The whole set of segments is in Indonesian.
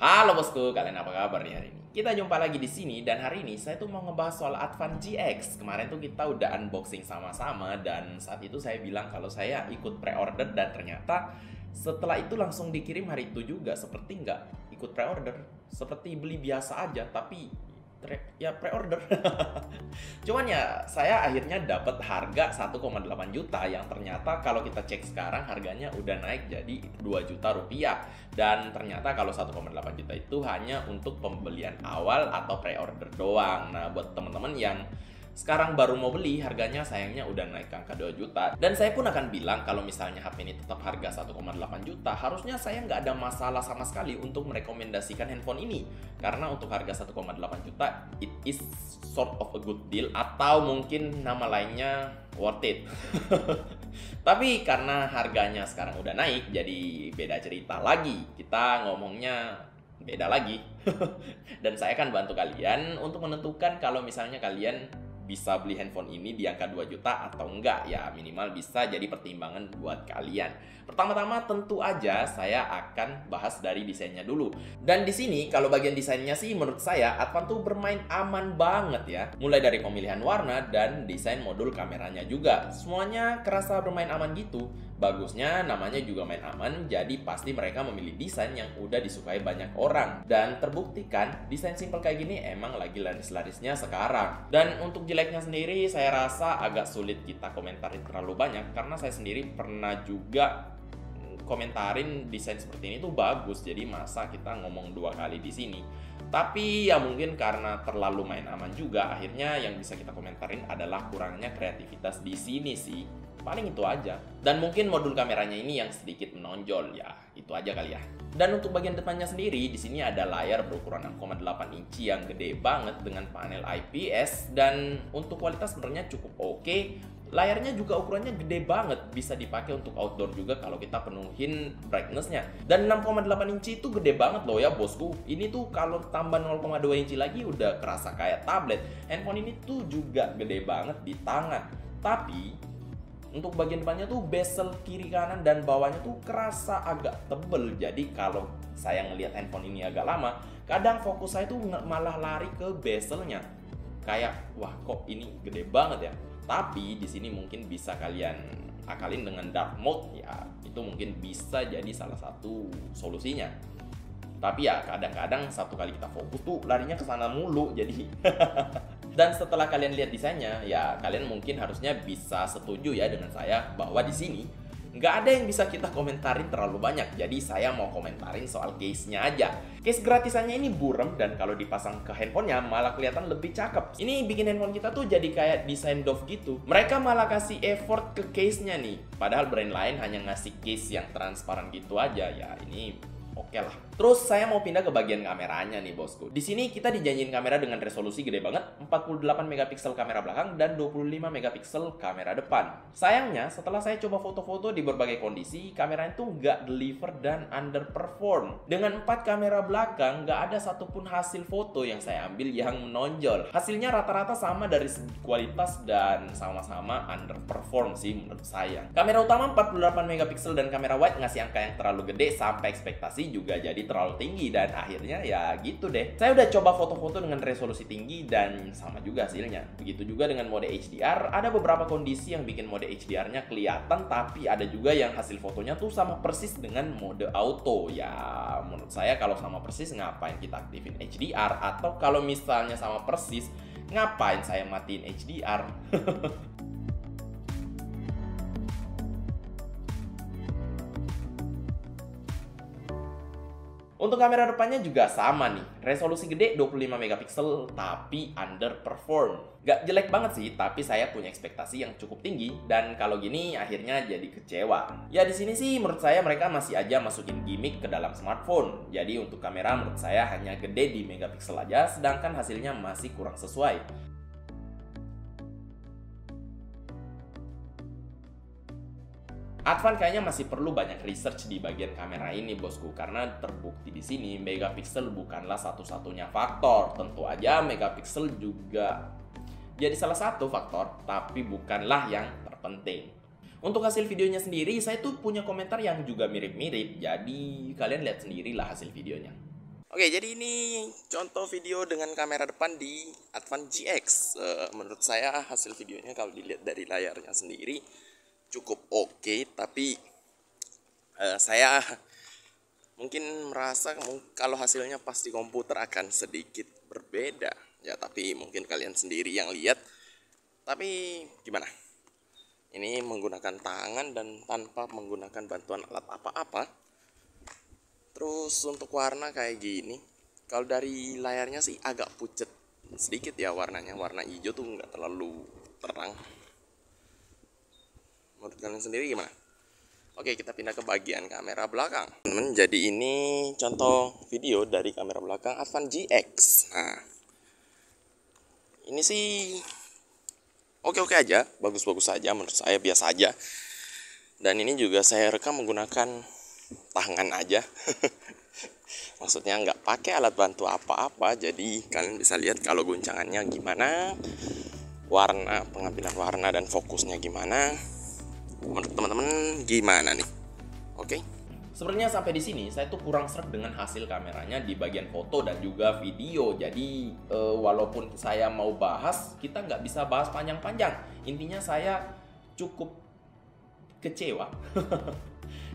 Halo bosku, kalian apa kabar nih hari ini? Kita jumpa lagi di sini dan hari ini saya tuh mau ngebahas soal Advan GX. Kemarin tuh kita udah unboxing sama-sama dan saat itu saya bilang kalau saya ikut pre-order dan ternyata setelah itu langsung dikirim hari itu juga. Seperti nggak ikut pre-order, seperti beli biasa aja tapi ya pre-order. Cuman ya saya akhirnya dapat harga 1,8 juta yang ternyata kalau kita cek sekarang harganya udah naik jadi 2 juta rupiah. Dan ternyata kalau 1,8 juta itu hanya untuk pembelian awal atau pre-order doang. Nah, buat teman-teman yang sekarang baru mau beli, harganya sayangnya udah naik ke angka 2 juta. Dan saya pun akan bilang kalau misalnya HP ini tetap harga 1,8 juta, harusnya saya nggak ada masalah sama sekali untuk merekomendasikan handphone ini. Karena untuk harga 1,8 juta, it is sort of a good deal. Atau mungkin nama lainnya worth it. Tapi karena harganya sekarang udah naik, jadi beda cerita lagi. Kita ngomongnya beda lagi. Dan saya akan bantu kalian untuk menentukan kalau misalnya kalian bisa beli handphone ini di angka 2 juta atau enggak. Ya minimal bisa jadi pertimbangan buat kalian. Pertama-tama tentu aja saya akan bahas dari desainnya dulu. Dan di sini kalau bagian desainnya sih menurut saya Advan tuh bermain aman banget ya. Mulai dari pemilihan warna dan desain modul kameranya juga. Semuanya kerasa bermain aman gitu. Bagusnya namanya juga main aman, jadi pasti mereka memilih desain yang udah disukai banyak orang. Dan terbuktikan desain simple kayak gini emang lagi laris-larisnya sekarang. Dan untuk jeleknya sendiri saya rasa agak sulit kita komentarin terlalu banyak karena saya sendiri pernah juga komentarin desain seperti ini tuh bagus, jadi masa kita ngomong dua kali di sini. Tapi ya mungkin karena terlalu main aman juga, akhirnya yang bisa kita komentarin adalah kurangnya kreativitas di sini sih. Paling itu aja. Dan mungkin modul kameranya ini yang sedikit menonjol ya, itu aja kali ya. Dan untuk bagian depannya sendiri, di sini ada layar berukuran 6,8 inci yang gede banget dengan panel IPS dan untuk kualitas sebenarnya cukup oke. Layarnya juga ukurannya gede banget, bisa dipakai untuk outdoor juga kalau kita penuhin brightness-nya. Dan 6,8 inci itu gede banget loh ya bosku. Ini tuh kalau tambah 0,2 inci lagi udah kerasa kayak tablet. Handphone ini tuh juga gede banget di tangan. Tapi untuk bagian depannya tuh bezel kiri kanan dan bawahnya tuh kerasa agak tebel. Jadi kalau saya ngelihat handphone ini agak lama, kadang fokus saya tuh malah lari ke bezelnya. Kayak wah kok ini gede banget ya. Tapi di sini mungkin bisa kalian akalin dengan dark mode ya. Itu mungkin bisa jadi salah satu solusinya. Tapi ya kadang-kadang satu kali kita fokus tuh larinya ke sana mulu jadi. Dan setelah kalian lihat desainnya, ya kalian mungkin harusnya bisa setuju ya dengan saya bahwa di sini nggak ada yang bisa kita komentarin terlalu banyak. Jadi saya mau komentarin soal case-nya aja. Case gratisannya ini burem dan kalau dipasang ke handphonenya malah kelihatan lebih cakep. Ini bikin handphone kita tuh jadi kayak desain Dove gitu. Mereka malah kasih effort ke case-nya nih. Padahal brand lain hanya ngasih case yang transparan gitu aja. Ya ini oke lah. Terus saya mau pindah ke bagian kameranya nih bosku. Di sini kita dijanjiin kamera dengan resolusi gede banget, 48 megapiksel kamera belakang dan 25 megapiksel kamera depan. Sayangnya setelah saya coba foto-foto di berbagai kondisi, kamera itu nggak deliver dan underperform. Dengan 4 kamera belakang, nggak ada satupun hasil foto yang saya ambil yang menonjol. Hasilnya rata-rata sama dari segi kualitas dan sama-sama underperform sih menurut saya. Kamera utama 48 megapiksel dan kamera wide ngasih angka yang terlalu gede sampai ekspektasi juga jadi terlalu tinggi dan akhirnya ya gitu deh. Saya udah coba foto-foto dengan resolusi tinggi dan sama juga hasilnya. Begitu juga dengan mode HDR, ada beberapa kondisi yang bikin mode HDR-nya kelihatan tapi ada juga yang hasil fotonya tuh sama persis dengan mode auto. Ya menurut saya kalau sama persis ngapain kita aktifin HDR, atau kalau misalnya sama persis ngapain saya matiin HDR. Untuk kamera depannya juga sama nih, resolusi gede 25 megapiksel tapi underperform. Gak jelek banget sih, tapi saya punya ekspektasi yang cukup tinggi dan kalau gini akhirnya jadi kecewa. Ya di sini sih menurut saya mereka masih aja masukin gimmick ke dalam smartphone. Jadi untuk kamera menurut saya hanya gede di megapiksel aja, sedangkan hasilnya masih kurang sesuai. Advan kayaknya masih perlu banyak research di bagian kamera ini bosku, karena terbukti di sini megapiksel bukanlah satu-satunya faktor. Tentu aja megapiksel juga jadi salah satu faktor, tapi bukanlah yang terpenting. Untuk hasil videonya sendiri, saya tuh punya komentar yang juga mirip-mirip, jadi kalian lihat sendirilah hasil videonya. Oke, jadi ini contoh video dengan kamera depan di Advan GX. Menurut saya hasil videonya kalau dilihat dari layarnya sendiri cukup oke, tapi saya mungkin merasa kalau hasilnya pas di komputer akan sedikit berbeda. Ya, tapi mungkin kalian sendiri yang lihat. Tapi gimana? Ini menggunakan tangan dan tanpa menggunakan bantuan alat apa-apa. Terus untuk warna kayak gini, kalau dari layarnya sih agak pucat sedikit ya warnanya. Warna hijau tuh nggak terlalu terang. Menurut kalian sendiri gimana? Oke, kita pindah ke bagian kamera belakang. Teman-teman, jadi ini contoh video dari kamera belakang Advan GX. Nah, ini sih oke-oke aja, bagus-bagus aja, menurut saya biasa aja. Dan ini juga saya rekam menggunakan tangan aja. Maksudnya nggak pakai alat bantu apa-apa, jadi kalian bisa lihat kalau guncangannya gimana, warna, pengambilan warna dan fokusnya gimana. Menurut teman-teman gimana nih? Oke. Sebenarnya sampai di sini saya tuh kurang sreg dengan hasil kameranya di bagian foto dan juga video. Jadi walaupun saya mau bahas, kita nggak bisa bahas panjang-panjang. Intinya saya cukup kecewa.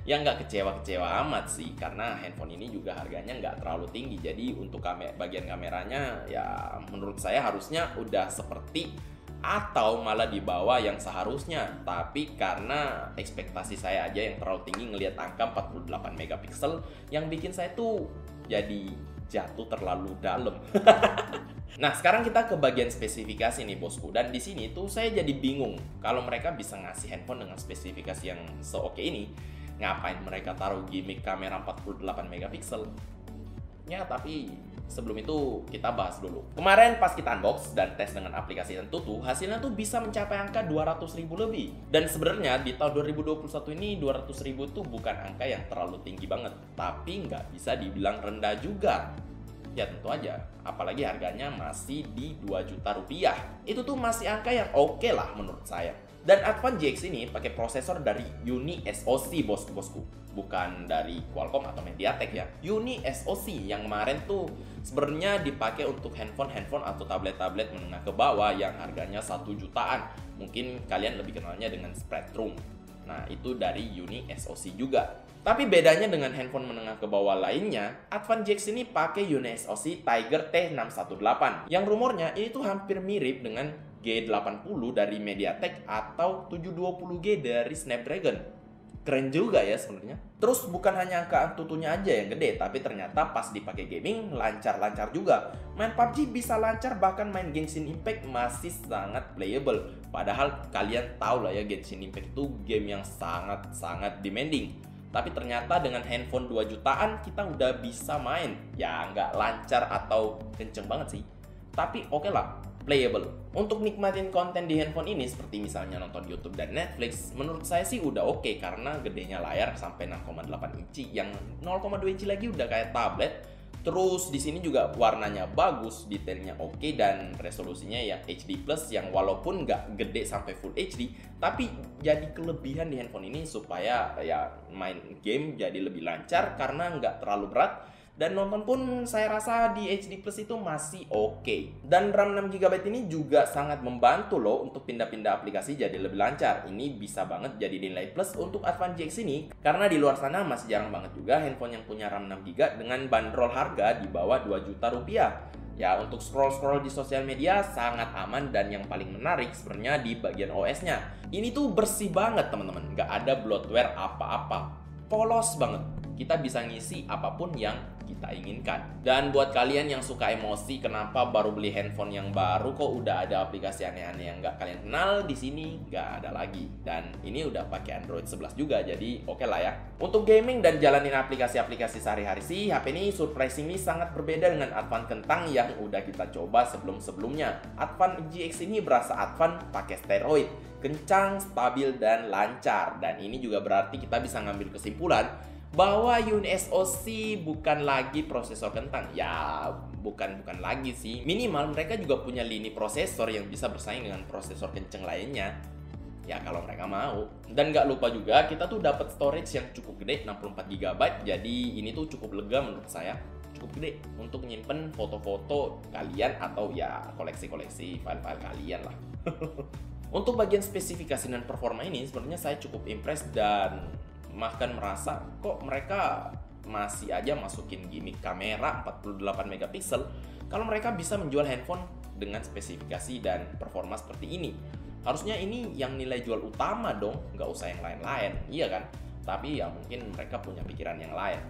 Ya nggak kecewa-kecewa amat sih, karena handphone ini juga harganya nggak terlalu tinggi. Jadi untuk bagian kameranya ya menurut saya harusnya udah seperti atau malah di bawah yang seharusnya. Tapi karena ekspektasi saya aja yang terlalu tinggi ngelihat angka 48 megapiksel yang bikin saya tuh jadi jatuh terlalu dalam. Nah, sekarang kita ke bagian spesifikasi nih bosku. Dan di sini tuh saya jadi bingung kalau mereka bisa ngasih handphone dengan spesifikasi yang seoke ini. Ngapain mereka taruh gimmick kamera 48 megapiksel? Ya, tapi sebelum itu kita bahas dulu. Kemarin pas kita unbox dan tes dengan aplikasi Antutu, hasilnya tuh bisa mencapai angka 200.000 lebih. Dan sebenarnya di tahun 2021 ini 200.000 tuh bukan angka yang terlalu tinggi banget, tapi nggak bisa dibilang rendah juga. Ya tentu aja, apalagi harganya masih di 2 juta rupiah. Itu tuh masih angka yang oke lah menurut saya. Dan Advan GX ini pakai prosesor dari Uni SoC bosku, bukan dari Qualcomm atau MediaTek ya. Uni SoC yang kemarin tuh sebenarnya dipakai untuk handphone atau tablet-tablet menengah ke bawah yang harganya 1 jutaan. Mungkin kalian lebih kenalnya dengan Spreadtrum. Nah, itu dari Uni SoC juga. Tapi bedanya dengan handphone menengah ke bawah lainnya, Advan GX ini pakai Uni SoC Tiger T618. Yang rumornya ini tuh hampir mirip dengan G80 dari MediaTek atau 720G dari Snapdragon. Keren juga ya sebenarnya. Terus bukan hanya angka Antutunya aja yang gede, tapi ternyata pas dipakai gaming lancar-lancar juga. Main PUBG bisa lancar, bahkan main Genshin Impact masih sangat playable. Padahal kalian tahu lah ya, Genshin Impact itu game yang sangat-sangat demanding. Tapi ternyata dengan handphone 2 jutaan kita udah bisa main. Ya nggak lancar atau kenceng banget sih, tapi oke lah, playable. Untuk nikmatin konten di handphone ini seperti misalnya nonton YouTube dan Netflix, menurut saya sih udah oke karena gedenya layar sampai 6,8 inci, yang 0,2 inci lagi udah kayak tablet. Terus di sini juga warnanya bagus, detailnya oke, dan resolusinya ya HD plus yang walaupun nggak gede sampai Full HD, tapi jadi kelebihan di handphone ini supaya ya main game jadi lebih lancar karena nggak terlalu berat. Dan nonton pun saya rasa di HD Plus itu masih oke. Dan RAM 6GB ini juga sangat membantu loh untuk pindah-pindah aplikasi jadi lebih lancar. Ini bisa banget jadi nilai plus untuk Advan GX ini, karena di luar sana masih jarang banget juga handphone yang punya RAM 6GB dengan bandrol harga di bawah 2 juta rupiah. Ya, untuk scroll-scroll di sosial media sangat aman, dan yang paling menarik sebenarnya di bagian OS-nya. Ini tuh bersih banget teman-teman, nggak ada bloatware apa-apa. Polos banget. Kita bisa ngisi apapun yang kita inginkan. Dan buat kalian yang suka emosi, kenapa baru beli handphone yang baru kok udah ada aplikasi aneh-aneh yang nggak kalian kenal, di sini nggak ada lagi. Dan ini udah pakai Android 11 juga, jadi oke lah ya. Untuk gaming dan jalanin aplikasi-aplikasi sehari-hari sih, HP ini surprisingly sangat berbeda dengan Advan kentang yang udah kita coba sebelum-sebelumnya. Advan GX ini berasa Advan pakai steroid, kencang, stabil, dan lancar. Dan ini juga berarti kita bisa ngambil kesimpulan bahwa Uni SoC bukan lagi prosesor kentang. Ya, bukan lagi sih. Minimal mereka juga punya lini prosesor yang bisa bersaing dengan prosesor kenceng lainnya. Ya kalau mereka mau. Dan nggak lupa juga kita tuh dapat storage yang cukup gede, 64GB. Jadi ini tuh cukup lega menurut saya. cukup gede untuk nyimpen foto-foto kalian atau ya koleksi-koleksi file-file kalian lah. Untuk bagian spesifikasi dan performa ini sebenarnya saya cukup impress dan bahkan merasa kok mereka masih aja masukin gimmick kamera 48 megapiksel kalau mereka bisa menjual handphone dengan spesifikasi dan performa seperti ini. Harusnya ini yang nilai jual utama dong, nggak usah yang lain-lain, iya kan? Tapi ya mungkin mereka punya pikiran yang lain.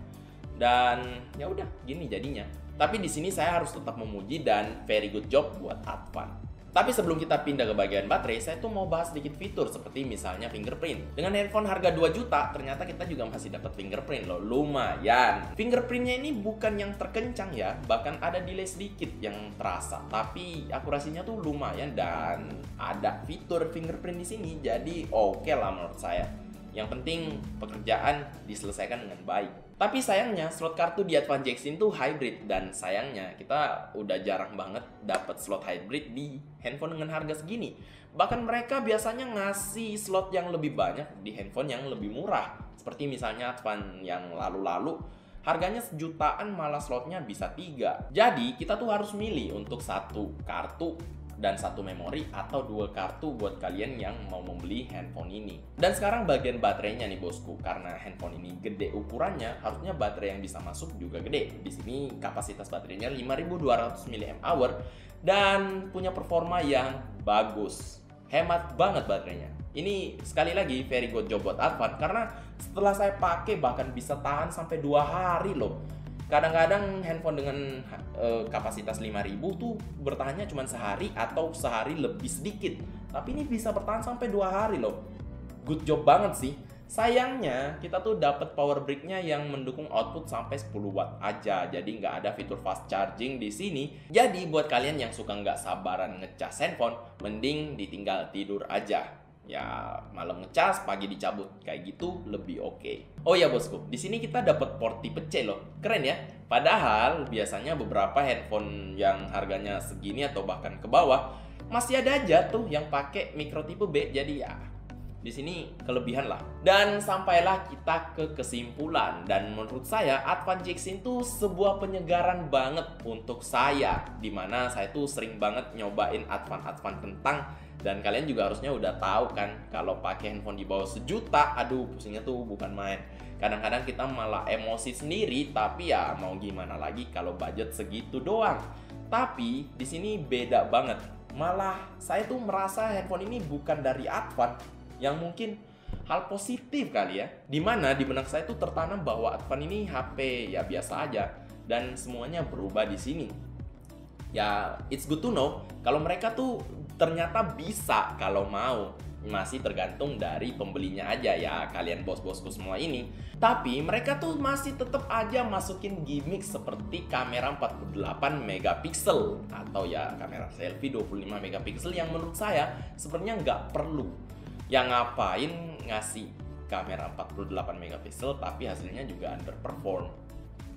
Dan ya udah gini jadinya. Tapi di sini saya harus tetap memuji dan very good job buat Advan. Tapi sebelum kita pindah ke bagian baterai, saya tuh mau bahas sedikit fitur seperti misalnya fingerprint. Dengan handphone harga 2 juta, ternyata kita juga masih dapat fingerprint loh, lumayan. Fingerprintnya ini bukan yang terkencang ya, bahkan ada delay sedikit yang terasa. Tapi akurasinya tuh lumayan dan ada fitur fingerprint di sini, jadi oke lah menurut saya. Yang penting pekerjaan diselesaikan dengan baik. Tapi sayangnya slot kartu di Advan GX itu hybrid dan sayangnya kita udah jarang banget dapat slot hybrid di handphone dengan harga segini. Bahkan mereka biasanya ngasih slot yang lebih banyak di handphone yang lebih murah. Seperti misalnya Advan yang lalu-lalu harganya sejutaan malah slotnya bisa 3. Jadi kita tuh harus milih untuk satu kartu dan satu memori atau 2 kartu buat kalian yang mau membeli handphone ini. Dan sekarang bagian baterainya nih bosku, karena handphone ini gede ukurannya, harusnya baterai yang bisa masuk juga gede. Di sini kapasitas baterainya 5200 mAh dan punya performa yang bagus. Hemat banget baterainya. Ini sekali lagi very good job buat Advan karena setelah saya pakai bahkan bisa tahan sampai 2 hari loh. Kadang-kadang handphone dengan kapasitas 5000 tuh bertahannya cuma sehari atau sehari lebih sedikit. Tapi ini bisa bertahan sampai 2 hari loh. Good job banget sih. Sayangnya kita tuh dapat power brick-nya yang mendukung output sampai 10 watt aja. Jadi nggak ada fitur fast charging di sini. Jadi buat kalian yang suka nggak sabaran ngecas handphone, mending ditinggal tidur aja. Ya malam ngecas, pagi dicabut, kayak gitu lebih oke. Oh ya bosku, di sini kita dapat port tipe C loh, keren ya. Padahal biasanya beberapa handphone yang harganya segini atau bahkan ke bawah masih ada aja tuh yang pakai micro tipe B. Jadi ya di sini kelebihan lah. Dan sampailah kita ke kesimpulan. Dan menurut saya Advan GX itu sebuah penyegaran banget untuk saya, dimana saya tuh sering banget nyobain Advan kentang. Dan kalian juga harusnya udah tahu kan, kalau pakai handphone di bawah 1 juta, aduh pusingnya tuh bukan main. Kadang-kadang kita malah emosi sendiri, tapi ya mau gimana lagi kalau budget segitu doang. Tapi di sini beda banget. Malah saya tuh merasa handphone ini bukan dari Advan, yang mungkin hal positif kali ya. Dimana di benak saya tuh tertanam bahwa Advan ini HP ya biasa aja dan semuanya berubah di sini. Ya it's good to know kalau mereka tuh ternyata bisa kalau mau. Masih tergantung dari pembelinya aja ya, kalian bos-bosku semua ini. Tapi mereka tuh masih tetap aja masukin gimmick seperti kamera 48 megapiksel atau ya kamera selfie 25 megapiksel yang menurut saya sebenarnya nggak perlu. Yang ngapain ngasih kamera 48 megapiksel tapi hasilnya juga underperform.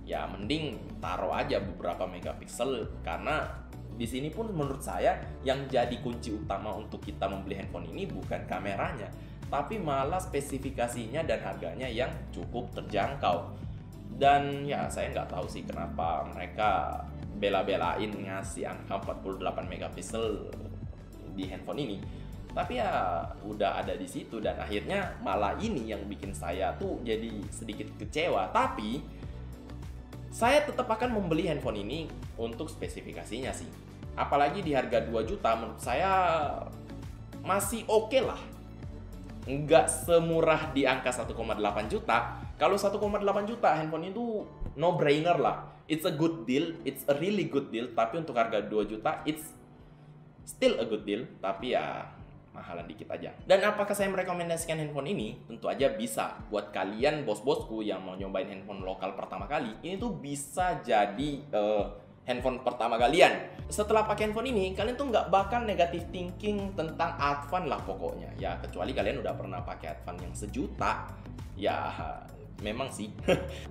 Ya mending taruh aja beberapa megapiksel, karena di sini pun menurut saya yang jadi kunci utama untuk kita membeli handphone ini bukan kameranya, tapi malah spesifikasinya dan harganya yang cukup terjangkau. Dan ya saya nggak tahu sih kenapa mereka bela-belain ngasih angka 48 megapiksel di handphone ini. Tapi ya udah ada di situ dan akhirnya malah ini yang bikin saya tuh jadi sedikit kecewa. Tapi saya tetap akan membeli handphone ini untuk spesifikasinya sih. Apalagi di harga 2 juta menurut saya masih oke lah. Nggak semurah di angka 1,8 juta. Kalau 1,8 juta handphone itu no brainer lah. It's a good deal, it's a really good deal. Tapi untuk harga 2 juta it's still a good deal. Tapi ya mahalan dikit aja. Dan apakah saya merekomendasikan handphone ini? Tentu aja bisa. Buat kalian bos-bosku yang mau nyobain handphone lokal pertama kali, ini tuh bisa jadi handphone pertama kalian. Setelah pakai handphone ini, kalian tuh nggak bakal negative thinking tentang Advan lah pokoknya. Ya kecuali kalian udah pernah pakai Advan yang 1 juta, ya memang sih.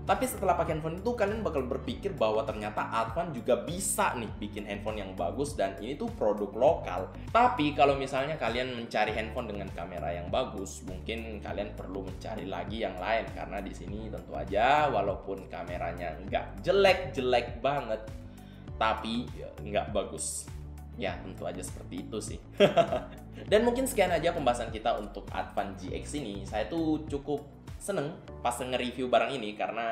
Tapi setelah pakai handphone itu kalian bakal berpikir bahwa ternyata Advan juga bisa nih bikin handphone yang bagus dan ini tuh produk lokal. Tapi kalau misalnya kalian mencari handphone dengan kamera yang bagus, mungkin kalian perlu mencari lagi yang lain karena di sini tentu aja walaupun kameranya nggak jelek-jelek banget, tapi nggak bagus. Ya, tentu aja seperti itu sih. Dan mungkin sekian aja pembahasan kita untuk Advan GX ini. Saya tuh cukup seneng pas nge-review barang ini karena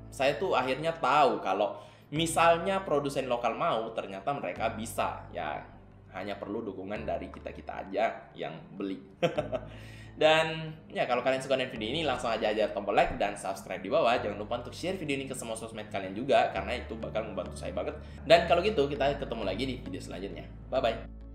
saya tuh akhirnya tahu kalau misalnya produsen lokal mau, ternyata mereka bisa. Ya, hanya perlu dukungan dari kita-kita aja yang beli. Dan ya, kalau kalian suka dengan video ini, langsung aja tombol like dan subscribe di bawah. Jangan lupa untuk share video ini ke semua sosmed kalian juga, karena itu bakal membantu saya banget. Dan kalau gitu, kita ketemu lagi di video selanjutnya. Bye-bye.